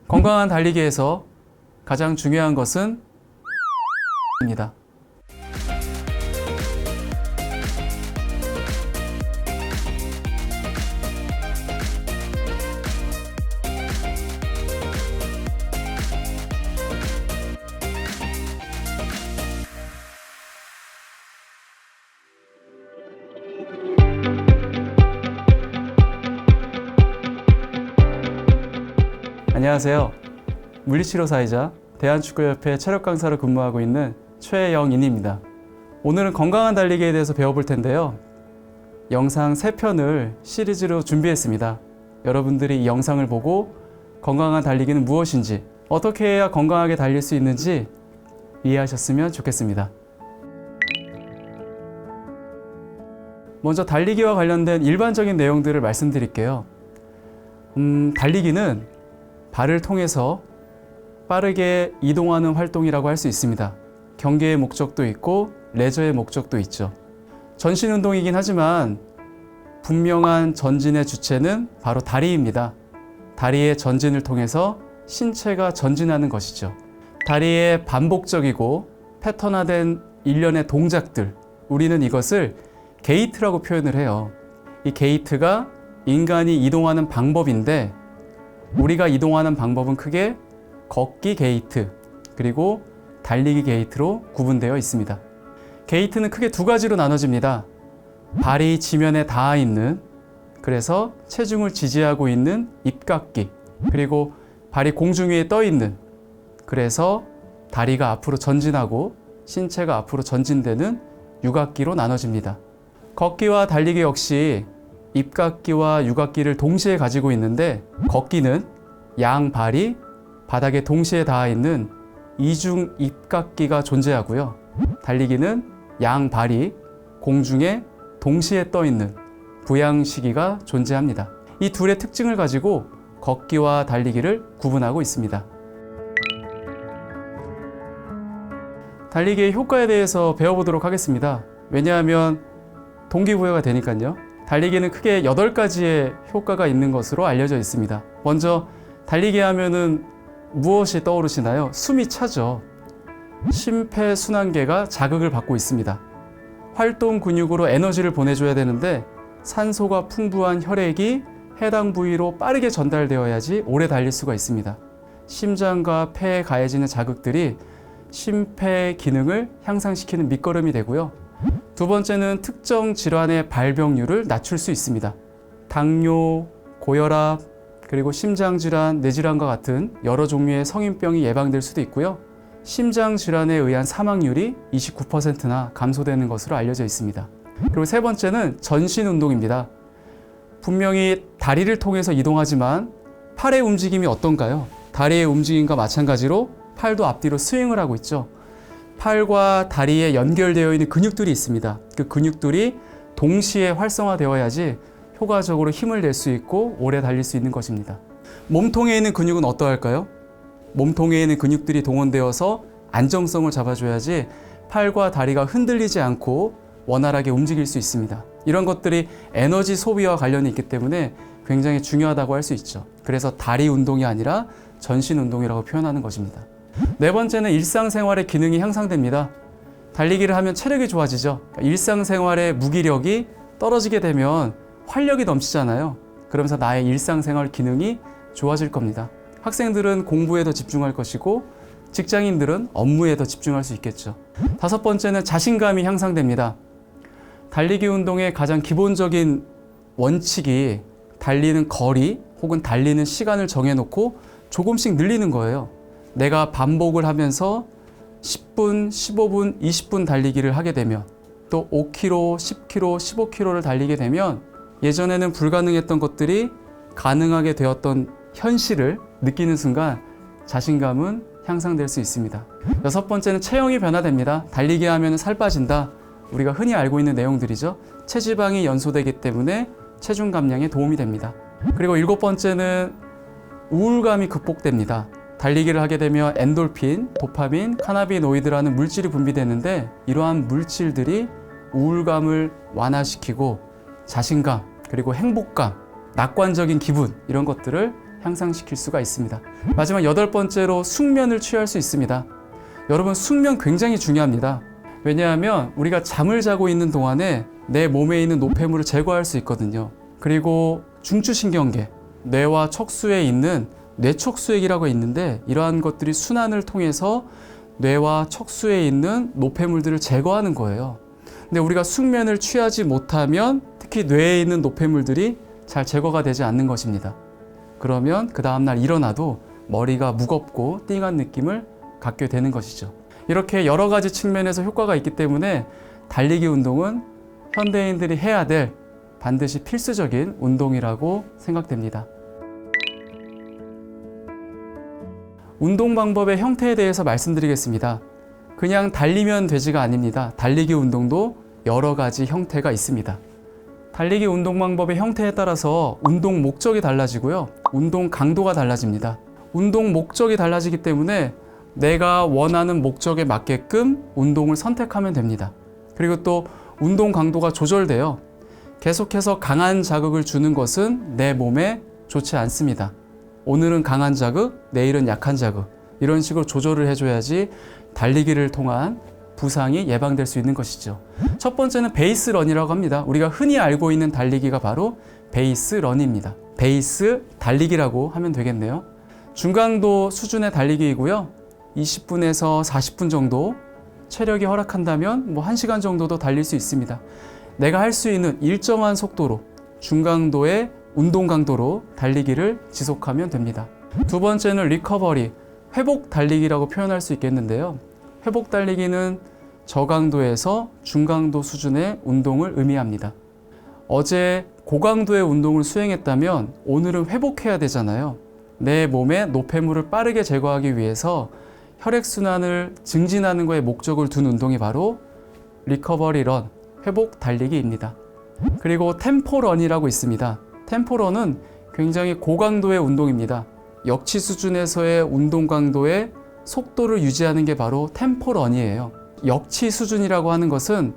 건강한 달리기에서 가장 중요한 것은 입니다. 안녕하세요. 물리치료사이자 대한축구협회 체력 강사로 근무하고 있는 최영인입니다. 오늘은 건강한 달리기에 대해서 배워볼 텐데요. 영상 3편을 시리즈로 준비했습니다. 여러분들이 이 영상을 보고 건강한 달리기는 무엇인지, 어떻게 해야 건강하게 달릴 수 있는지 이해하셨으면 좋겠습니다. 먼저 달리기와 관련된 일반적인 내용들을 말씀드릴게요. 달리기는 발을 통해서 빠르게 이동하는 활동이라고 할 수 있습니다. 경기의 목적도 있고 레저의 목적도 있죠. 전신 운동이긴 하지만 분명한 전진의 주체는 바로 다리입니다. 다리의 전진을 통해서 신체가 전진하는 것이죠. 다리의 반복적이고 패턴화된 일련의 동작들, 우리는 이것을 게이트라고 표현을 해요. 이 게이트가 인간이 이동하는 방법인데, 우리가 이동하는 방법은 크게 걷기 게이트 그리고 달리기 게이트로 구분되어 있습니다. 게이트는 크게 두 가지로 나눠집니다. 발이 지면에 닿아 있는, 그래서 체중을 지지하고 있는 입각기, 그리고 발이 공중 위에 떠 있는, 그래서 다리가 앞으로 전진하고 신체가 앞으로 전진되는 유각기로 나눠집니다. 걷기와 달리기 역시 입각기와 유각기를 동시에 가지고 있는데, 걷기는 양발이 바닥에 동시에 닿아 있는 이중 입각기가 존재하고요. 달리기는 양발이 공중에 동시에 떠 있는 부양시기가 존재합니다. 이 둘의 특징을 가지고 걷기와 달리기를 구분하고 있습니다. 달리기의 효과에 대해서 배워보도록 하겠습니다. 왜냐하면 동기부여가 되니까요. 달리기는 크게 8가지의 효과가 있는 것으로 알려져 있습니다. 먼저 달리기 하면은 무엇이 떠오르시나요? 숨이 차죠. 심폐순환계가 자극을 받고 있습니다. 활동 근육으로 에너지를 보내줘야 되는데 산소가 풍부한 혈액이 해당 부위로 빠르게 전달되어야지 오래 달릴 수가 있습니다. 심장과 폐에 가해지는 자극들이 심폐 기능을 향상시키는 밑거름이 되고요. 두 번째는 특정 질환의 발병률을 낮출 수 있습니다. 당뇨, 고혈압, 그리고 심장질환, 뇌질환과 같은 여러 종류의 성인병이 예방될 수도 있고요. 심장질환에 의한 사망률이 29%나 감소되는 것으로 알려져 있습니다. 그리고 세 번째는 전신 운동입니다. 분명히 다리를 통해서 이동하지만 팔의 움직임이 어떤가요? 다리의 움직임과 마찬가지로 팔도 앞뒤로 스윙을 하고 있죠. 팔과 다리에 연결되어 있는 근육들이 있습니다. 그 근육들이 동시에 활성화되어야지 효과적으로 힘을 낼 수 있고 오래 달릴 수 있는 것입니다. 몸통에 있는 근육은 어떠할까요? 몸통에 있는 근육들이 동원되어서 안정성을 잡아줘야지 팔과 다리가 흔들리지 않고 원활하게 움직일 수 있습니다. 이런 것들이 에너지 소비와 관련이 있기 때문에 굉장히 중요하다고 할 수 있죠. 그래서 다리 운동이 아니라 전신 운동이라고 표현하는 것입니다. 네 번째는 일상생활의 기능이 향상됩니다. 달리기를 하면 체력이 좋아지죠. 일상생활의 무기력이 떨어지게 되면 활력이 넘치잖아요. 그러면서 나의 일상생활 기능이 좋아질 겁니다. 학생들은 공부에 더 집중할 것이고 직장인들은 업무에 더 집중할 수 있겠죠. 다섯 번째는 자신감이 향상됩니다. 달리기 운동의 가장 기본적인 원칙이 달리는 거리 혹은 달리는 시간을 정해놓고 조금씩 늘리는 거예요. 내가 반복을 하면서 10분, 15분, 20분 달리기를 하게 되면, 또 5km, 10km, 15km를 달리게 되면 예전에는 불가능했던 것들이 가능하게 되었던 현실을 느끼는 순간 자신감은 향상될 수 있습니다. 여섯 번째는 체형이 변화됩니다. 달리기 하면 살 빠진다. 우리가 흔히 알고 있는 내용들이죠. 체지방이 연소되기 때문에 체중 감량에 도움이 됩니다. 그리고 일곱 번째는 우울감이 극복됩니다. 달리기를 하게 되면 엔돌핀, 도파민, 카나비노이드라는 물질이 분비되는데, 이러한 물질들이 우울감을 완화시키고 자신감, 그리고 행복감, 낙관적인 기분, 이런 것들을 향상시킬 수가 있습니다. 마지막 8번째로 숙면을 취할 수 있습니다. 여러분, 숙면 굉장히 중요합니다. 왜냐하면 우리가 잠을 자고 있는 동안에 내 몸에 있는 노폐물을 제거할 수 있거든요. 그리고 중추신경계, 뇌와 척수에 있는 뇌척수액이라고 있는데 이러한 것들이 순환을 통해서 뇌와 척수에 있는 노폐물들을 제거하는 거예요. 근데 우리가 숙면을 취하지 못하면 특히 뇌에 있는 노폐물들이 잘 제거가 되지 않는 것입니다. 그러면 그 다음날 일어나도 머리가 무겁고 띵한 느낌을 갖게 되는 것이죠. 이렇게 여러 가지 측면에서 효과가 있기 때문에 달리기 운동은 현대인들이 해야 될 반드시 필수적인 운동이라고 생각됩니다. 운동 방법의 형태에 대해서 말씀드리겠습니다. 그냥 달리면 되지가 아닙니다. 달리기 운동도 여러 가지 형태가 있습니다. 달리기 운동 방법의 형태에 따라서 운동 목적이 달라지고요. 운동 강도가 달라집니다. 운동 목적이 달라지기 때문에 내가 원하는 목적에 맞게끔 운동을 선택하면 됩니다. 그리고 또 운동 강도가 조절돼요. 계속해서 강한 자극을 주는 것은 내 몸에 좋지 않습니다. 오늘은 강한 자극, 내일은 약한 자극, 이런 식으로 조절을 해줘야지 달리기를 통한 부상이 예방될 수 있는 것이죠. 첫 번째는 베이스 런이라고 합니다. 우리가 흔히 알고 있는 달리기가 바로 베이스 런입니다. 베이스 달리기라고 하면 되겠네요. 중강도 수준의 달리기이고요. 20분에서 40분 정도 체력이 허락한다면 1시간 정도도 달릴 수 있습니다. 내가 할 수 있는 일정한 속도로 중강도의 운동 강도로 달리기를 지속하면 됩니다. 두 번째는 리커버리, 회복 달리기라고 표현할 수 있겠는데요. 회복 달리기는 저강도에서 중강도 수준의 운동을 의미합니다. 어제 고강도의 운동을 수행했다면 오늘은 회복해야 되잖아요. 내 몸의 노폐물을 빠르게 제거하기 위해서 혈액순환을 증진하는 것에 목적을 둔 운동이 바로 리커버리 런, 회복 달리기입니다. 그리고 템포런이라고 있습니다. 템포런은 굉장히 고강도의 운동입니다. 역치 수준에서의 운동 강도의 속도를 유지하는 게 바로 템포런이에요. 역치 수준이라고 하는 것은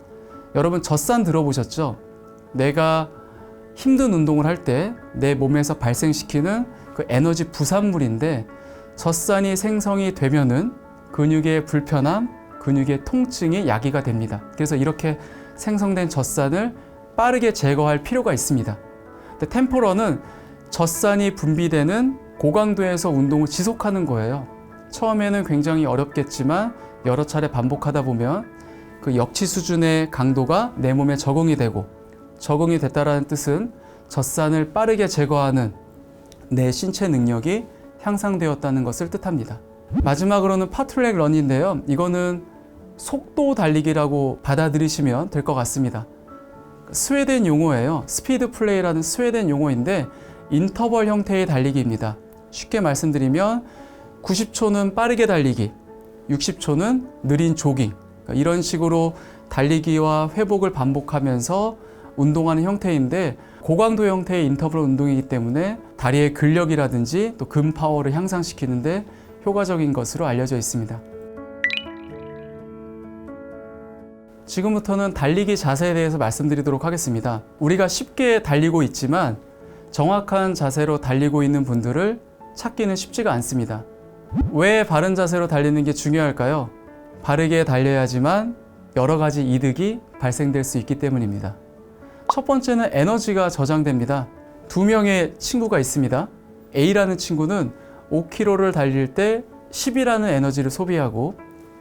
여러분 젖산 들어보셨죠? 내가 힘든 운동을 할 때 내 몸에서 발생시키는 그 에너지 부산물인데 젖산이 생성이 되면은 근육의 불편함, 근육의 통증이 야기가 됩니다. 그래서 이렇게 생성된 젖산을 빠르게 제거할 필요가 있습니다. 근데 템포런은 젖산이 분비되는 고강도에서 운동을 지속하는 거예요. 처음에는 굉장히 어렵겠지만 여러 차례 반복하다 보면 그 역치 수준의 강도가 내 몸에 적응이 되고, 적응이 됐다는 뜻은 젖산을 빠르게 제거하는 내 신체 능력이 향상되었다는 것을 뜻합니다. 마지막으로는 파트랙 런인데요. 이거는 속도 달리기라고 받아들이시면 될 것 같습니다. 스웨덴 용어예요. 스피드 플레이라는 스웨덴 용어인데 인터벌 형태의 달리기입니다. 쉽게 말씀드리면 90초는 빠르게 달리기, 60초는 느린 조깅, 이런 식으로 달리기와 회복을 반복하면서 운동하는 형태인데 고강도 형태의 인터벌 운동이기 때문에 다리의 근력이라든지 또 근 파워를 향상시키는데 효과적인 것으로 알려져 있습니다. 지금부터는 달리기 자세에 대해서 말씀드리도록 하겠습니다. 우리가 쉽게 달리고 있지만 정확한 자세로 달리고 있는 분들을 찾기는 쉽지가 않습니다. 왜 바른 자세로 달리는 게 중요할까요? 바르게 달려야지만 여러 가지 이득이 발생될 수 있기 때문입니다. 첫 번째는 에너지가 저장됩니다. 두 명의 친구가 있습니다. A라는 친구는 5km를 달릴 때 10이라는 에너지를 소비하고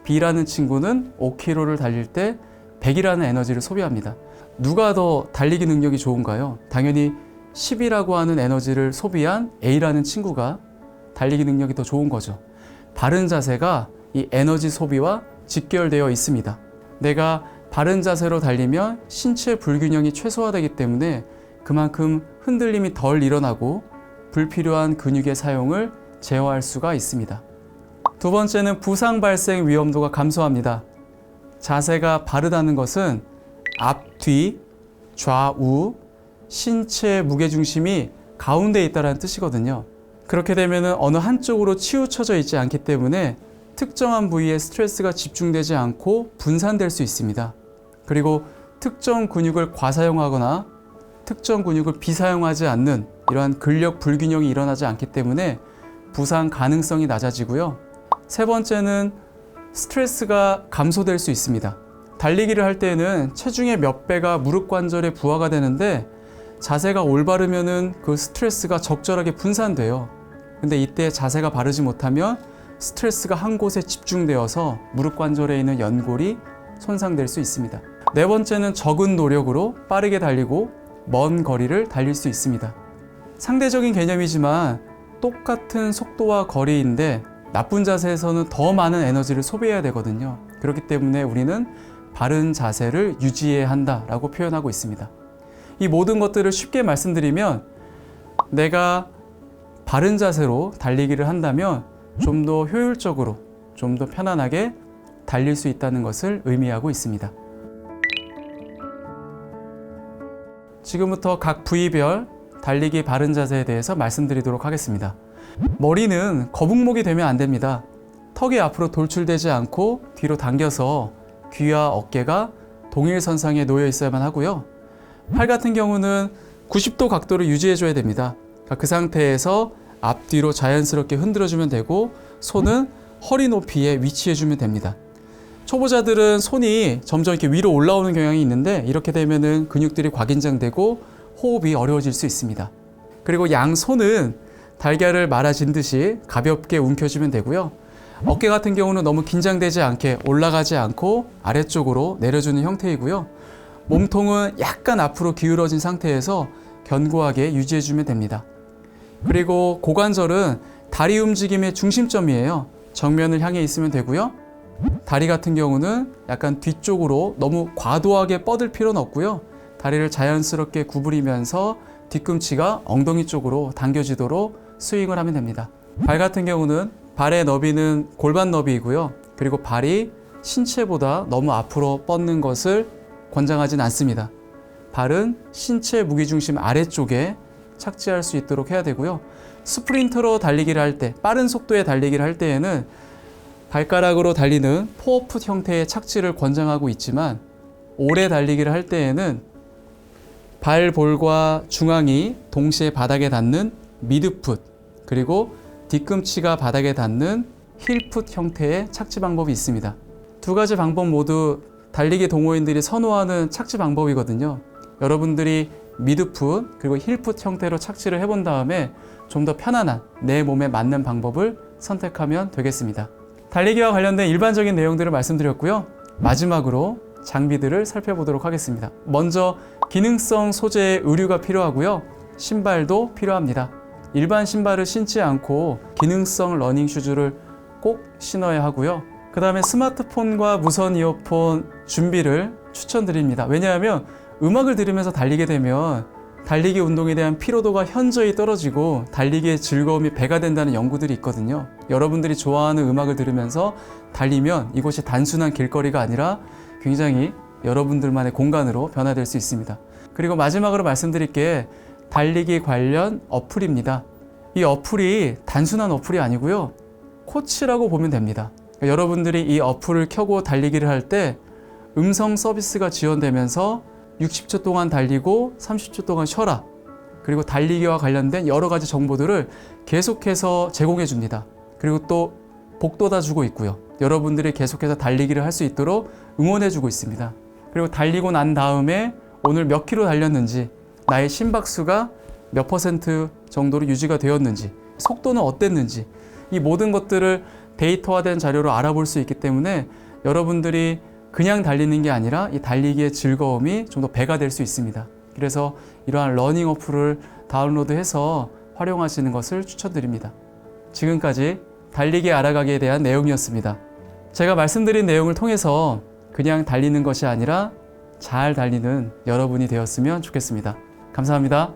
B라는 친구는 5km를 달릴 때 100이라는 에너지를 소비합니다. 누가 더 달리기 능력이 좋은가요? 당연히 10이라고 하는 에너지를 소비한 A라는 친구가 달리기 능력이 더 좋은 거죠. 바른 자세가 이 에너지 소비와 직결되어 있습니다. 내가 바른 자세로 달리면 신체 불균형이 최소화되기 때문에 그만큼 흔들림이 덜 일어나고 불필요한 근육의 사용을 제어할 수가 있습니다. 두 번째는 부상 발생 위험도가 감소합니다. 자세가 바르다는 것은 앞, 뒤, 좌우, 신체 무게중심이 가운데에 있다는 뜻이거든요. 그렇게 되면 어느 한쪽으로 치우쳐져 있지 않기 때문에 특정한 부위에 스트레스가 집중되지 않고 분산될 수 있습니다. 그리고 특정 근육을 과사용하거나 특정 근육을 비사용하지 않는 이러한 근력 불균형이 일어나지 않기 때문에 부상 가능성이 낮아지고요. 세 번째는 스트레스가 감소될 수 있습니다. 달리기를 할 때에는 체중의 몇 배가 무릎 관절에 부하가 되는데 자세가 올바르면은 그 스트레스가 적절하게 분산돼요. 근데 이때 자세가 바르지 못하면 스트레스가 한 곳에 집중되어서 무릎 관절에 있는 연골이 손상될 수 있습니다. 네 번째는 적은 노력으로 빠르게 달리고 먼 거리를 달릴 수 있습니다. 상대적인 개념이지만 똑같은 속도와 거리인데 나쁜 자세에서는 더 많은 에너지를 소비해야 되거든요. 그렇기 때문에 우리는 바른 자세를 유지해야 한다라고 표현하고 있습니다. 이 모든 것들을 쉽게 말씀드리면 내가 바른 자세로 달리기를 한다면 좀 더 효율적으로, 좀 더 편안하게 달릴 수 있다는 것을 의미하고 있습니다. 지금부터 각 부위별 달리기 바른 자세에 대해서 말씀드리도록 하겠습니다. 머리는 거북목이 되면 안 됩니다. 턱이 앞으로 돌출되지 않고 뒤로 당겨서 귀와 어깨가 동일선상에 놓여 있어야만 하고요. 팔 같은 경우는 90도 각도를 유지해 줘야 됩니다. 그 상태에서 앞뒤로 자연스럽게 흔들어주면 되고 손은 허리 높이에 위치해 주면 됩니다. 초보자들은 손이 점점 이렇게 위로 올라오는 경향이 있는데 이렇게 되면은 근육들이 과긴장되고 호흡이 어려워질 수 있습니다. 그리고 양손은 달걀을 말아진 듯이 가볍게 움켜쥐면 되고요. 어깨 같은 경우는 너무 긴장되지 않게 올라가지 않고 아래쪽으로 내려주는 형태이고요. 몸통은 약간 앞으로 기울어진 상태에서 견고하게 유지해주면 됩니다. 그리고 고관절은 다리 움직임의 중심점이에요. 정면을 향해 있으면 되고요. 다리 같은 경우는 약간 뒤쪽으로 너무 과도하게 뻗을 필요는 없고요. 다리를 자연스럽게 구부리면서 뒤꿈치가 엉덩이 쪽으로 당겨지도록 스윙을 하면 됩니다. 발 같은 경우는 발의 너비는 골반 너비이고요. 그리고 발이 신체보다 너무 앞으로 뻗는 것을 권장하진 않습니다. 발은 신체 무게중심 아래쪽에 착지할 수 있도록 해야 되고요. 스프린터로 달리기를 할 때, 빠른 속도의 달리기를 할 때에는 발가락으로 달리는 포어풋 형태의 착지를 권장하고 있지만 오래 달리기를 할 때에는 발볼과 중앙이 동시에 바닥에 닿는 미드풋, 그리고 뒤꿈치가 바닥에 닿는 힐풋 형태의 착지 방법이 있습니다. 두 가지 방법 모두 달리기 동호인들이 선호하는 착지 방법이거든요. 여러분들이 미드풋 그리고 힐풋 형태로 착지를 해본 다음에 좀 더 편안한 내 몸에 맞는 방법을 선택하면 되겠습니다. 달리기와 관련된 일반적인 내용들을 말씀드렸고요. 마지막으로 장비들을 살펴보도록 하겠습니다. 먼저 기능성 소재의 의류가 필요하고요. 신발도 필요합니다. 일반 신발을 신지 않고 기능성 러닝 슈즈를 꼭 신어야 하고요. 그 다음에 스마트폰과 무선 이어폰 준비를 추천드립니다. 왜냐하면 음악을 들으면서 달리게 되면 달리기 운동에 대한 피로도가 현저히 떨어지고 달리기의 즐거움이 배가 된다는 연구들이 있거든요. 여러분들이 좋아하는 음악을 들으면서 달리면 이곳이 단순한 길거리가 아니라 굉장히 여러분들만의 공간으로 변화될 수 있습니다. 그리고 마지막으로 말씀드릴 게 달리기 관련 어플입니다. 이 어플이 단순한 어플이 아니고요. 코치라고 보면 됩니다. 여러분들이 이 어플을 켜고 달리기를 할 때 음성 서비스가 지원되면서 60초 동안 달리고 30초 동안 쉬어라. 그리고 달리기와 관련된 여러 가지 정보들을 계속해서 제공해 줍니다. 그리고 또 복돋아 주고 있고요. 여러분들이 계속해서 달리기를 할 수 있도록 응원해 주고 있습니다. 그리고 달리고 난 다음에 오늘 몇 킬로 달렸는지, 나의 심박수가 몇 퍼센트 정도로 유지가 되었는지, 속도는 어땠는지, 이 모든 것들을 데이터화된 자료로 알아볼 수 있기 때문에 여러분들이 그냥 달리는 게 아니라 이 달리기의 즐거움이 좀 더 배가 될 수 있습니다. 그래서 이러한 러닝 어플을 다운로드해서 활용하시는 것을 추천드립니다. 지금까지 달리기 알아가기에 대한 내용이었습니다. 제가 말씀드린 내용을 통해서 그냥 달리는 것이 아니라 잘 달리는 여러분이 되었으면 좋겠습니다. 감사합니다.